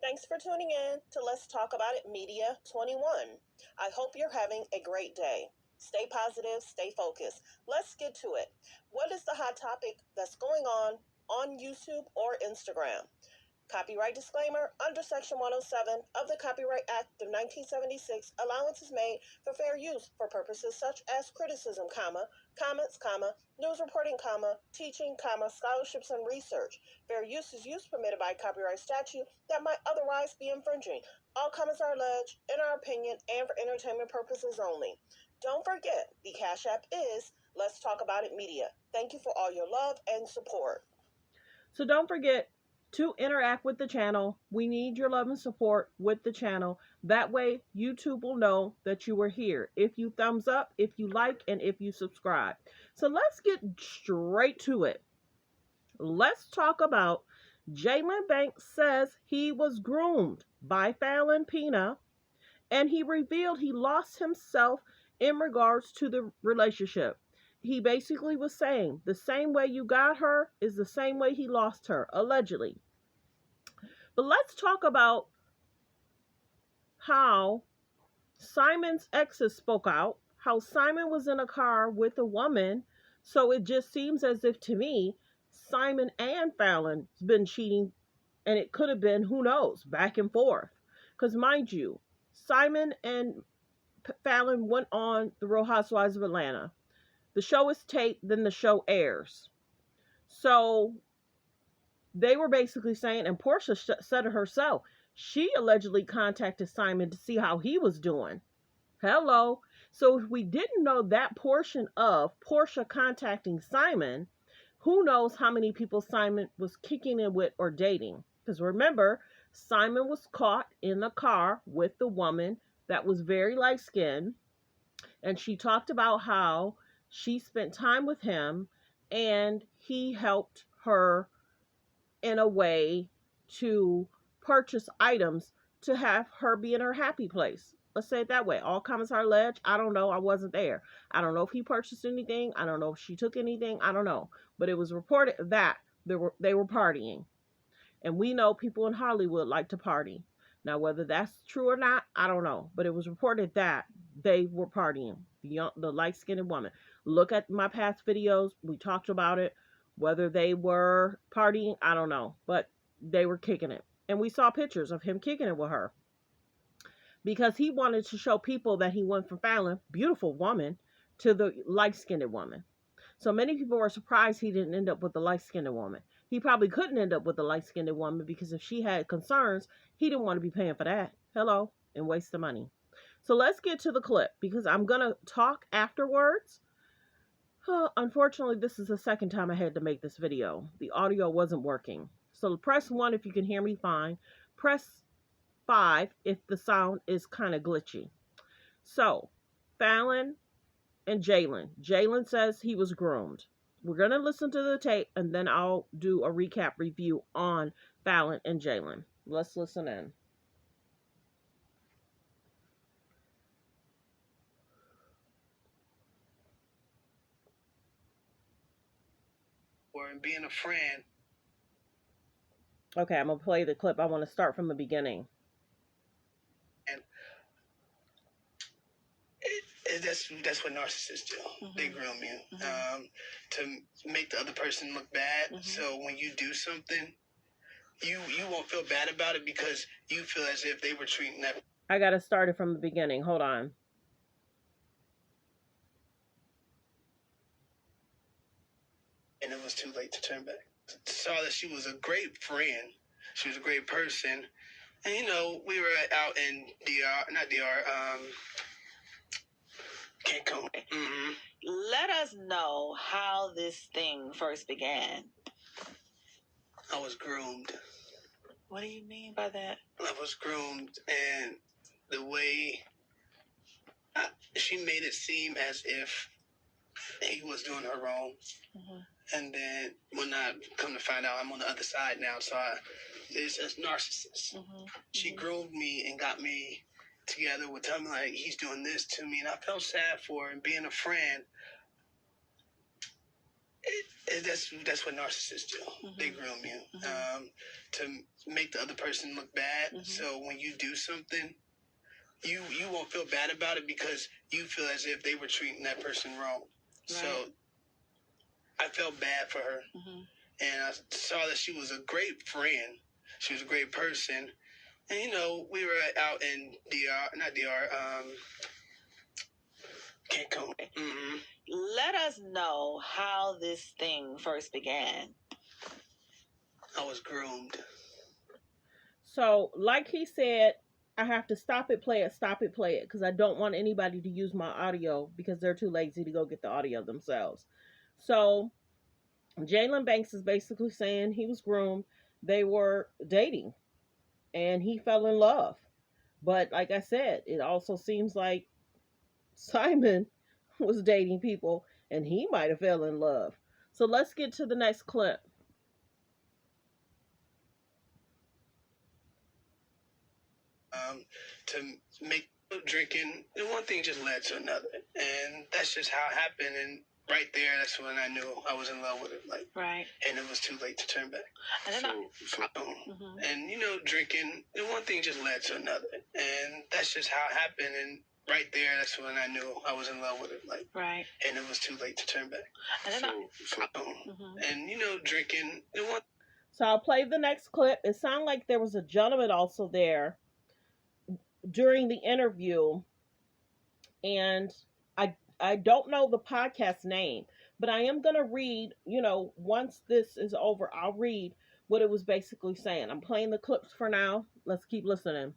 Thanks for tuning in to Let's Talk About It Media 21. I hope you're having a great day. Stay positive, stay focused. Let's get to it. What is the hot topic that's going on YouTube or Instagram? Copyright disclaimer: under Section 107 of the Copyright Act of 1976, allowance is made for fair use for purposes such as criticism, comments, news reporting, teaching, scholarships, and research. Fair use is use permitted by copyright statute that might otherwise be infringing. All comments are alleged, in our opinion, and for entertainment purposes only. Don't forget, the Cash App is Let's Talk About It Media. Thank you for all your love and support. So don't forget to interact with the channel. We need your love and support with the channel. That way YouTube will know that you are here. If you thumbs up, if you like, and if you subscribe. So let's get straight to it. Let's talk about Jaylan Banks says he was groomed by Faylann Pina, and he revealed he lost himself in regards to the relationship. He basically was saying the same way you got her is the same way he lost her, allegedly. But let's talk about how Simon's exes spoke out, how Simon was in a car with a woman. So it just seems as if, to me, Simon and Faylann has been cheating, and it could have been, who knows, back and forth. Because mind you, Simon and Faylann went on The Real Housewives of Atlanta. The show is taped, then the show airs. So they were basically saying, and Portia said it herself, she allegedly contacted Simon to see how he was doing. Hello. So if we didn't know that portion of Portia contacting Simon, who knows how many people Simon was kicking in with or dating. Because remember, Simon was caught in the car with the woman that was very light-skinned, and she talked about how she spent time with him and he helped her in a way to purchase items to have her be in her happy place. Let's say it that way. All comments are alleged. I don't know. I wasn't there. I don't know if he purchased anything. I don't know if she took anything. I don't know. But it was reported that they were partying. And we know people in Hollywood like to party. Now, whether that's true or not, I don't know. But it was reported that they were partying. The light-skinned woman. Look at my past videos. We talked about it. Whether they were partying, I don't know. But they were kicking it. And we saw pictures of him kicking it with her. Because he wanted to show people that he went from Faylann, beautiful woman, to the light-skinned woman. So many people were surprised he didn't end up with the light-skinned woman. He probably couldn't end up with the light-skinned woman because if she had concerns, he didn't want to be paying for that. Hello, and waste the money. So let's get to the clip because I'm going to talk afterwards. Unfortunately, this is the second time I had to make this video. The audio wasn't working. So press 1 if you can hear me fine. Press 5 if the sound is kind of glitchy. So, Faylann and Jaylan. Jaylan says he was groomed. We're going to listen to the tape and then I'll do a recap review on Faylann and Jaylan. Let's listen in. Or being a friend. Okay, I'm going to play the clip. I want to start from the beginning. And that's what narcissists do. Mm-hmm. They groom you to make the other person look bad. Mm-hmm. So when you do something, you won't feel bad about it because you feel as if they were treating that. I got to start it from the beginning. Hold on. And it was too late to turn back. Saw that she was a great friend. She was a great person. And, you know, we were out in Cancun. Mm-hmm. Let us know how this thing first began. I was groomed. What do you mean by that? I was groomed, and the way she made it seem as if he was doing her wrong. Mm-hmm. And then when I come to find out, I'm on the other side now. So it's a narcissist. Mm-hmm. She groomed me and got me together with telling me like he's doing this to me, and I felt sad for her. And being a friend, that's what narcissists do. Mm-hmm. They groom you to make the other person look bad. Mm-hmm. So when you do something, you won't feel bad about it because you feel as if they were treating that person wrong. Right. So I felt bad for her. Mm-hmm. And I saw that she was a great friend. She was a great person. And, you know, we were out in can't come. Mm-hmm. Let us know how this thing first began. I was groomed. So, like he said, I have to stop it, play it, because I don't want anybody to use my audio because they're too lazy to go get the audio themselves. So, Jaylan Banks is basically saying he was groomed. They were dating, and he fell in love. But like I said, it also seems like Simon was dating people, and he might have fell in love. So let's get to the next clip. To make drinking, and one thing just led to another, and that's just how it happened. And right there, that's when I knew I was in love with it. Like, right, and it was too late to turn back. And you know, drinking, and one thing just led to another, and that's just how it happened. And right there, that's when I knew I was in love with it. Like, right, and it was too late to turn back. And you know, drinking, and one. So I'll play the next clip. It sounded like there was a gentleman also there during the interview, and I don't know the podcast name, but I am going to read, you know, once this is over, I'll read what it was basically saying. I'm playing the clips for now. Let's keep listening.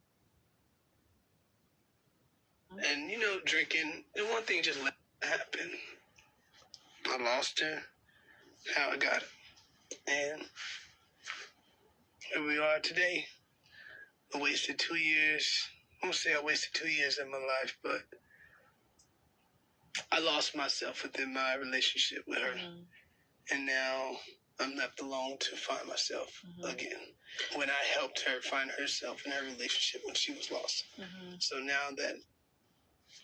And, you know, drinking, and one thing just happened. I lost her, how I got it. And here we are today. I wasted 2 years. I won't say I wasted 2 years in my life, but I lost myself within my relationship with her. Mm-hmm. And now I'm left alone to find myself again. When I helped her find herself in her relationship when she was lost. Mm-hmm. So now that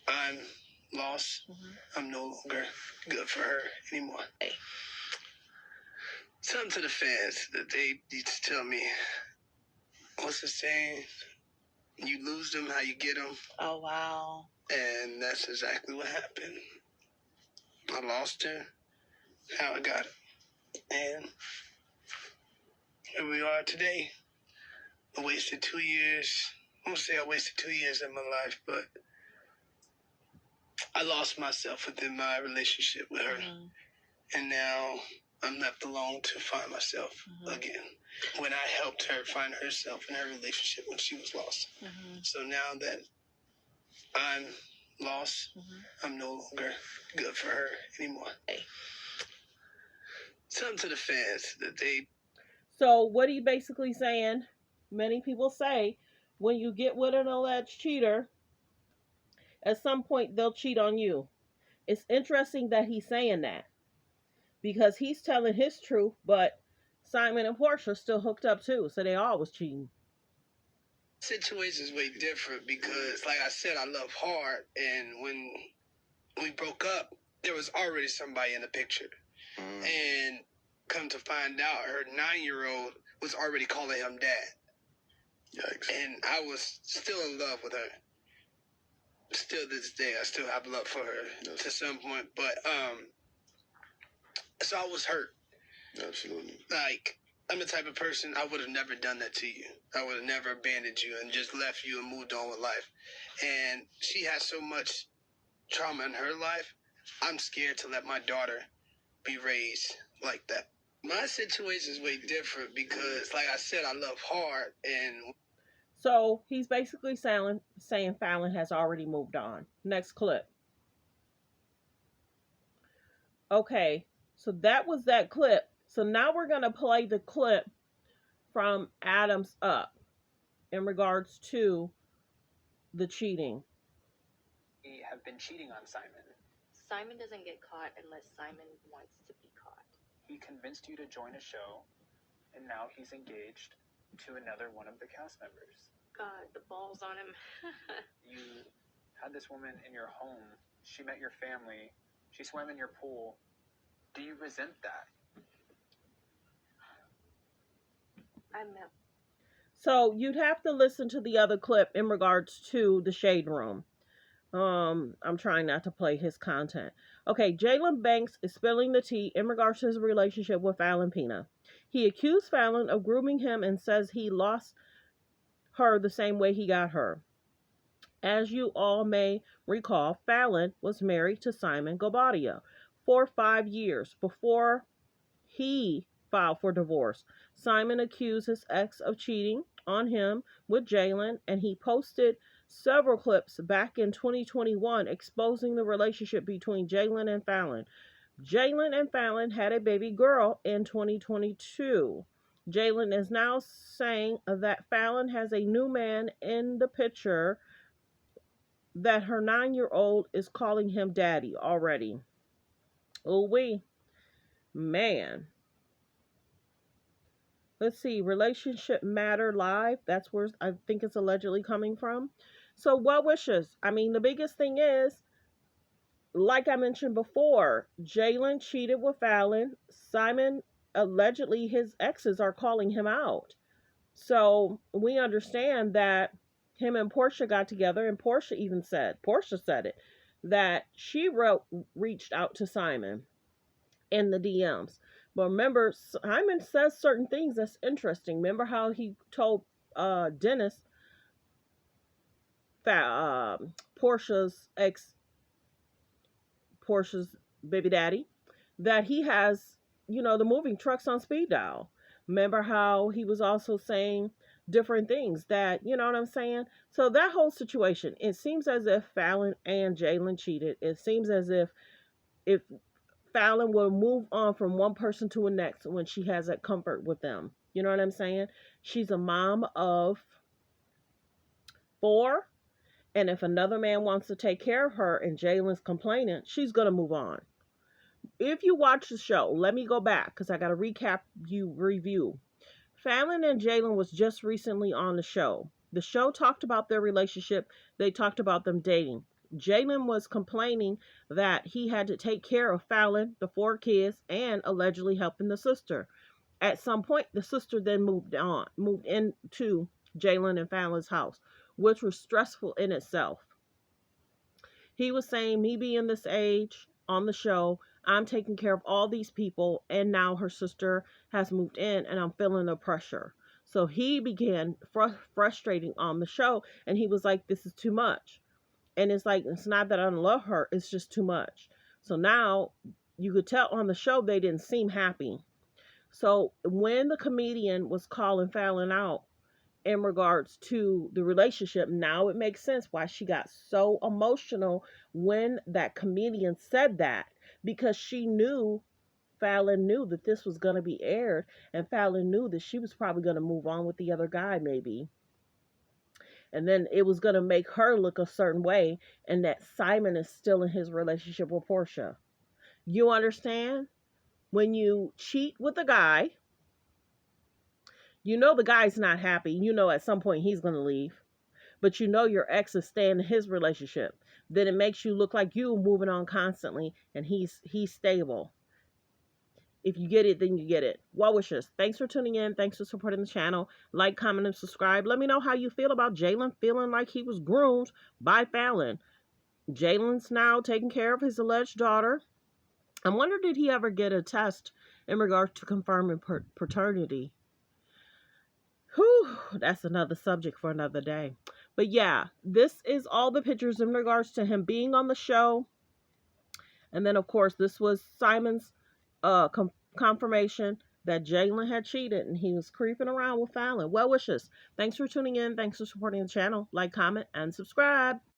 I'm lost, I'm no longer good for her anymore. Hey. Something to the fans that they need to tell me, what's the saying? You lose them how you get them. Oh, wow. And that's exactly what happened. I lost her, how I got it. And here we are today. I wasted 2 years. I won't say I wasted 2 years in my life, but I lost myself within my relationship with her. Mm-hmm. And now I'm left alone to find myself again. When I helped her find herself in her relationship when she was lost. Mm-hmm. So now that I'm lost, I'm no longer good for her anymore. Hey. Something to the fans that they... So what are you basically saying? Many people say when you get with an alleged cheater, at some point they'll cheat on you. It's interesting that he's saying that because he's telling his truth, but Simon and Portia are still hooked up too, so they all was cheating. Situation's way different because, like I said, I love hard, and when we broke up, there was already somebody in the picture. And come to find out, her 9-year-old was already calling him dad. Yikes. And I was still in love with her. Still this day, I still have love for her to some point. But, so I was hurt. Absolutely. Like, I'm the type of person, I would have never done that to you. I would have never abandoned you and just left you and moved on with life. And she has so much trauma in her life, I'm scared to let my daughter be raised like that. My situation is way different because, like I said, I love hard. And so he's basically saying Faylann has already moved on. Next clip. Okay, so that was that clip. So now we're going to play the clip from Adams Up in regards to the cheating. We have been cheating on Simon. Simon doesn't get caught unless Simon wants to be caught. He convinced you to join a show, and now he's engaged to another one of the cast members. God, the balls on him. You had this woman in your home. She met your family. She swam in your pool. Do you resent that? I'm not. So you'd have to listen to the other clip in regards to the Shade Room. I'm trying not to play his content. Okay, Jaylan Banks is spilling the tea in regards to his relationship with Faylann Pina. He accused Faylann of grooming him and says he lost her the same way he got her. As you all may recall, Faylann was married to Simon Gobadia for 5 years before he filed for divorce. Simon accused his ex of cheating on him with Jaylan, and he posted several clips back in 2021 exposing the relationship between Jaylan and Faylann. Jaylan and Faylann had a baby girl in 2022. Jaylan is now saying that Faylann has a new man in the picture, that her 9-year-old is calling him daddy already. Oh, man. Let's see, Relationship Matter Live. That's where I think it's allegedly coming from. So, well wishes. I mean, the biggest thing is, like I mentioned before, Jaylan cheated with Faylann. Simon, allegedly, his exes are calling him out. So, we understand that him and Portia got together, and Portia said it, that she reached out to Simon in the DMs. But remember, Simon says certain things that's interesting. Remember how he told Dennis, Portia's Portia's baby daddy, that he has, the moving trucks on speed dial. Remember how he was also saying different things that, you know what I'm saying? So that whole situation, it seems as if Faylann and Jaylan cheated. It seems as if Faylann will move on from one person to the next when she has that comfort with them. You know what I'm saying? She's a mom of 4, and if another man wants to take care of her and Jaylan's complaining, she's going to move on. If you watch the show, let me go back because I got to review. Faylann and Jaylan was just recently on the show. The show talked about their relationship. They talked about them dating. Jaylan was complaining that he had to take care of Faylann, the 4 kids, and allegedly helping the sister. At some point, the sister then moved into Jaylan and Fallon's house, which was stressful in itself. He was saying, me being this age on the show, I'm taking care of all these people, and now her sister has moved in, and I'm feeling the pressure. So he began frustrating on the show, and he was like, this is too much. And it's like, it's not that I don't love her, it's just too much. So now you could tell on the show they didn't seem happy. So when the comedian was calling Fallon out in regards to the relationship, now it makes sense why she got so emotional when that comedian said that, because Fallon knew that this was going to be aired, and Fallon knew that she was probably going to move on with the other guy, maybe. And then it was going to make her look a certain way, and that Simon is still in his relationship with Portia. You understand? When you cheat with a guy, you know the guy's not happy. You know at some point he's going to leave. But you know your ex is staying in his relationship. Then it makes you look like you moving on constantly, and he's stable. If you get it, then you get it. Well wishes. Thanks for tuning in. Thanks for supporting the channel. Like, comment, and subscribe. Let me know how you feel about Jaylan feeling like he was groomed by Fallon. Jaylan's now taking care of his alleged daughter. I wonder, did he ever get a test in regards to confirming paternity? Whew, that's another subject for another day. But yeah, this is all the pictures in regards to him being on the show. And then, of course, this was Simon's confirmation that Jaylan had cheated and he was creeping around with Fallon. Well wishes. Thanks for tuning in. Thanks for supporting the channel. Like, comment, and subscribe.